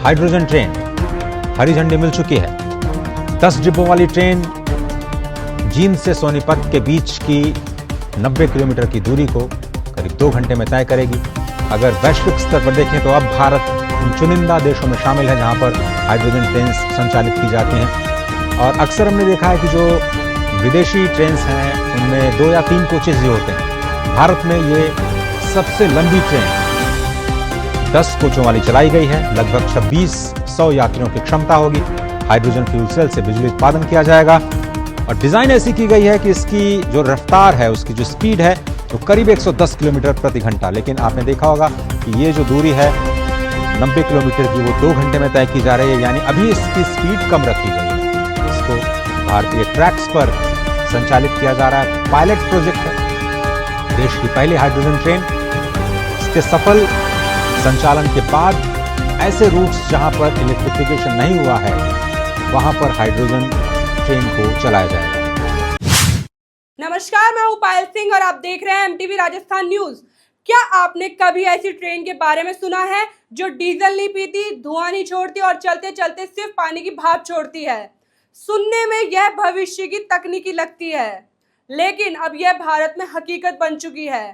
Hydrogen train हरी झंडी मिल चुकी है। 10 डिब्बों वाली ट्रेन जींद से सोनीपत के बीच की 90 किलोमीटर की दूरी को करीब 2 घंटे में तय करेगी। अगर वैश्विक स्तर पर देखें तो अब भारत उन चुनिंदा देशों में शामिल है जहां पर हाइड्रोजन ट्रेन संचालित की जाती हैं। और अक्सर हमने देखा है कि जो विदेशी ट्रेन हैं उनमें 2 या 3 कोचेज ही होते हैं। भारत में ये सबसे लंबी ट्रेन 10 कोचों वाली चलाई गई है। लगभग 2600 यात्रियों की क्षमता होगी। हाइड्रोजन फ्यूल सेल से बिजली उत्पादन किया जाएगा और डिजाइन ऐसी की गई है कि इसकी जो रफ्तार है, उसकी जो स्पीड है वो करीब 110 किलोमीटर प्रति घंटा। लेकिन आपने देखा होगा कि ये जो दूरी है 90 किलोमीटर की, वो 2 घंटे में तय की जा रही है, यानी अभी इसकी स्पीड कम रखी गई है। इसको भारतीय ट्रैक्स पर संचालित किया जा रहा है। पायलट प्रोजेक्ट है, देश की पहली हाइड्रोजन ट्रेन। इसके सफल संचालन के बाद ऐसे रूट्स जहां पर इलेक्ट्रिफिकेशन नहीं हुआ है वहां पर हाइड्रोजन ट्रेन को चलाया जाएगा। नमस्कार, मैं हूं पायल सिंह और आप देख रहे हैं एमटीवी राजस्थान न्यूज। क्या आपने कभी ऐसी ट्रेन के बारे में सुना है जो डीजल नहीं पीती, धुआं नहीं छोड़ती और चलते चलते सिर्फ पानी की भाप छोड़ती है? सुनने में यह भविष्य की तकनीकी लगती है, लेकिन अब यह भारत में हकीकत बन चुकी है।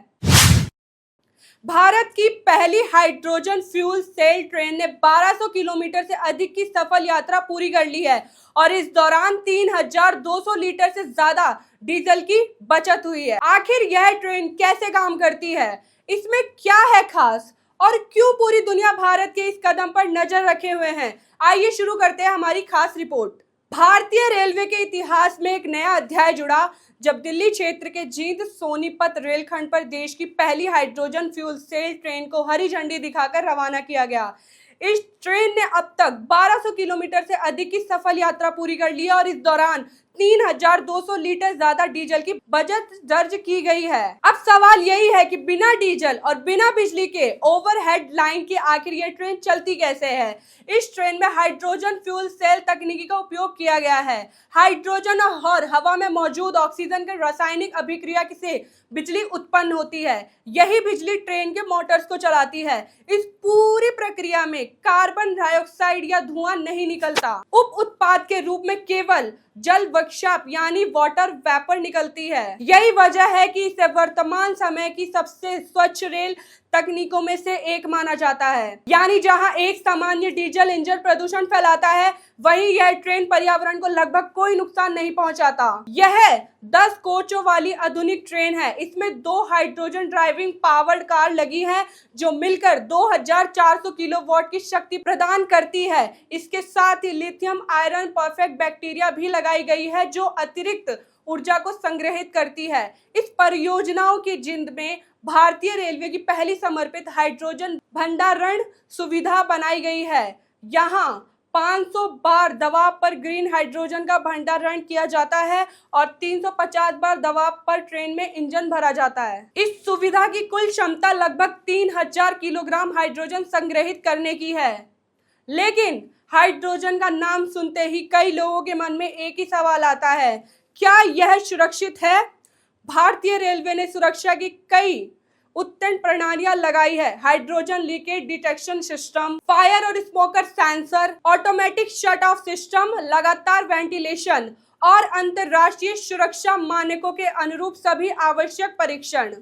भारत की पहली हाइड्रोजन फ्यूल सेल ट्रेन ने 1200 किलोमीटर से अधिक की सफल यात्रा पूरी कर ली है और इस दौरान 3200 लीटर से ज्यादा डीजल की बचत हुई है। आखिर यह ट्रेन कैसे काम करती है, इसमें क्या है खास और क्यों पूरी दुनिया भारत के इस कदम पर नजर रखे हुए हैं? आइए शुरू करते हैं हमारी खास रिपोर्ट। भारतीय रेलवे के इतिहास में एक नया अध्याय जुड़ा जब दिल्ली क्षेत्र के जींद सोनीपत रेलखंड पर देश की पहली हाइड्रोजन फ्यूल सेल ट्रेन को हरी झंडी दिखाकर रवाना किया गया। इस ट्रेन ने अब तक 1200 किलोमीटर से अधिक की सफल यात्रा पूरी कर ली है और इस दौरान 3200 लीटर ज्यादा डीजल की बचत दर्ज की गई है। अब सवाल यही है कि बिना डीजल और बिना बिजली के ओवरहेड लाइन के आखिर ये ट्रेन चलती कैसे है? इस ट्रेन में हाइड्रोजन फ्यूल सेल तकनीकी का उपयोग किया गया है। हाइड्रोजन और हवा में मौजूद ऑक्सीजन के रासायनिक अभिक्रिया से बिजली उत्पन्न होती है। यही बिजली ट्रेन के मोटर्स को चलाती है। इस पूरी प्रक्रिया में कार्बन डाइऑक्साइड या धुआं नहीं निकलता। उप उत्पाद के रूप में केवल जल वक्षाप यानी वाटर वेपर निकलती है। यही वजह है कि इसे वर्तमान समय की सबसे स्वच्छ रेल तकनीकों में से एक माना जाता है। यानी जहां एक सामान्य डीजल इंजन प्रदूषण फैलाता है, वहीं यह ट्रेन पर्यावरण को लगभग कोई नुकसान नहीं पहुंचाता। यह 10 कोचों वाली आधुनिक ट्रेन है। इसमें 2 हाइड्रोजन ड्राइविंग पावर्ड कार लगी है जो मिलकर 2400 किलोवाट की शक्ति प्रदान करती है। इसके साथ ही लिथियम आयरन परफेक्ट बैक्टीरिया भी लगाई गई है जो अतिरिक्त ऊर्जा को संग्रहित करती है। इस परियोजनाओं की जिंद में भारतीय रेलवे की पहली समर्पित हाइड्रोजन भंडारण सुविधा बनाई गई है। यहाँ 500 बार दबाव पर ग्रीन हाइड्रोजन का भंडारण किया जाता है और 350 बार दबाव पर ट्रेन में इंजन भरा जाता है। इस सुविधा की कुल क्षमता लगभग 3000 किलोग्राम हाइड्रोजन संग्रहित करने की है। लेकिन हाइड्रोजन का नाम सुनते ही कई लोगों के मन में एक ही सवाल आता है, क्या यह सुरक्षित है? भारतीय रेलवे ने सुरक्षा की कई उत्तम प्रणालियां लगाई है। Hydrogen leakage detection system, fire और smoker sensor, automatic shut off system, लगातार वेंटिलेशन और अंतरराष्ट्रीय सुरक्षा मानकों के अनुरूप सभी आवश्यक परीक्षण।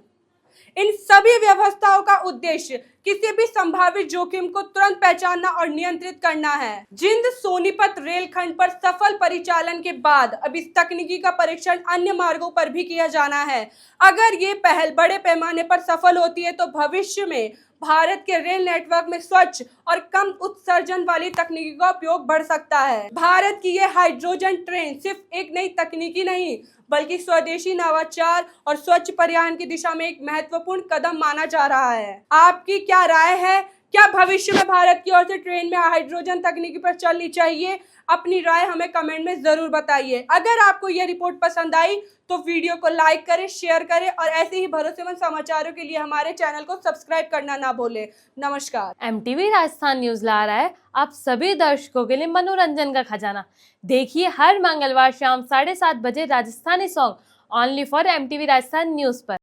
इन सभी व्यवस्थाओं का उद्देश्य किसी भी संभावित जोखिम को तुरंत पहचानना और नियंत्रित करना है। जींद सोनीपत रेलखंड पर सफल परिचालन के बाद अब इस तकनीकी का परीक्षण अन्य मार्गों पर भी किया जाना है। अगर ये पहल बड़े पैमाने पर सफल होती है तो भविष्य में भारत के रेल नेटवर्क में स्वच्छ और कम उत्सर्जन वाली तकनीकी का उपयोग बढ़ सकता है। भारत की यह हाइड्रोजन ट्रेन सिर्फ एक नई तकनीकी नहीं बल्कि स्वदेशी नवाचार और स्वच्छ पर्यावरण की दिशा में एक महत्वपूर्ण कदम माना जा रहा है। आपकी क्या राय है? क्या भविष्य में भारत की ओर से ट्रेन में हाइड्रोजन तकनीकी पर चलनी चाहिए? अपनी राय हमें कमेंट में जरूर बताइए। अगर आपको यह रिपोर्ट पसंद आई तो वीडियो को लाइक करें, शेयर करें और ऐसे ही भरोसेमंद समाचारों के लिए हमारे चैनल को सब्सक्राइब करना ना भूलें। नमस्कार। एमटीवी राजस्थान न्यूज ला रहा है आप सभी दर्शकों के लिए मनोरंजन का खजाना। देखिए हर मंगलवार शाम 7:30 बजे Rajasthani song only for MTV Rajasthan news पर।